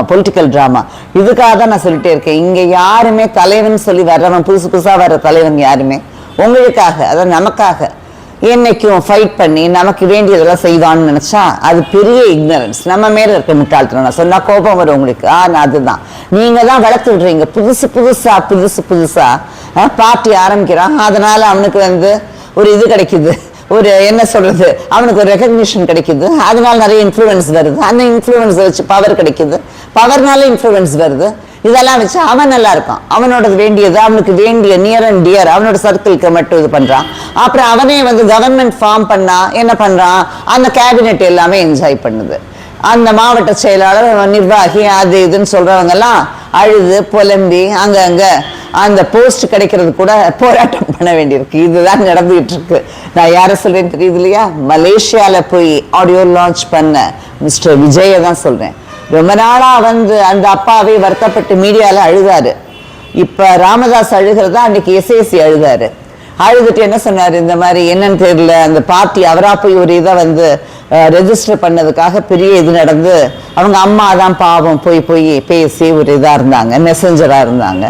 Political drama. இதுக்காக தான் நான் சொல்லிட்டே இருக்கேன், இங்க யாருமே தலைவன் சொல்லி வர்றவன், புதுசா வர்ற தலைவன் யாருமே உங்களுக்காக, அதாவது நமக்காக என்னைக்கும் ஃபைட் பண்ணி நமக்கு வேண்டியதெல்லாம் செய்வான்னு நினைச்சா அது பெரிய இக்னரன்ஸ், நம்ம மேல இருக்க முட்டாள்தனம். நான் சொன்னா கோபம் வரும் உங்களுக்கு. அதுதான் நீங்க தான் வளர்த்து விடுறீங்க. புதுசு புதுசா பார்ட்டி ஆரம்பிக்கிறான், அதனால அவனுக்கு ஒரு இது கிடைக்குது, ஒரு என்ன சொல்றது, அவனுக்கு ஒரு ரெகக்னிஷன் கிடைக்குது, அதனால நிறைய இன்ஃப்ளூயன்ஸ் வருது, அந்த இன்ஃப்ளூயன்ஸ் வச்சு பவர் கிடைக்குது, பவர்னால இன்ஃப்ளூயன்ஸ் வருது. இதெல்லாம் வச்சு அவன் நல்லா இருக்கான், அவனோட வேண்டியது அவனுக்கு வேண்டிய நியர் அண்ட் டியர் அவனோட சர்க்கிளுக்கு மட்டும் இது பண்றான். அப்புறம் அவனே கவர்மெண்ட் ஃபார்ம் பண்ணா என்ன பண்றான், அந்த கேபினெட் எல்லாமே என்ஜாய் பண்ணுது. அந்த மாவட்ட செயலாளர் நிர்வாகி அது இதுன்னு சொல்றவங்க எல்லாம் அழுது புலம்பி அங்க அந்த போஸ்ட் கிடைக்கிறது கூட போராட்டம் பண்ண வேண்டியிருக்கு. இதுதான் நடந்துகிட்டு இருக்கு. நான் யார சொல்றேன்னு தெரியுது இல்லையா, மலேசியால போய் ஆடியோ லான்ச் பண்ண மிஸ்டர் விஜய தான் சொல்றேன். ரொம்ப நாளா அந்த அப்பாவே வருத்தப்பட்டு மீடியால அழுதாரு. இப்ப ராமதாஸ் அழுகிறதா அன்னைக்கு எஸ்ஏசி அழுதாரு. அழுதுட்டு என்ன சொன்னாரு, இந்த மாதிரி என்னன்னு தெரியல, அந்த பார்ட்டி அவரா போய் ஒரு இதை ரெஜிஸ்டர் பண்ணதுக்காக பெரிய இது நடந்து அவங்க அம்மா தான் பாவம் போய் பேசி ஒரு இதா இருந்தாங்க, மெசஞ்சரா இருந்தாங்க.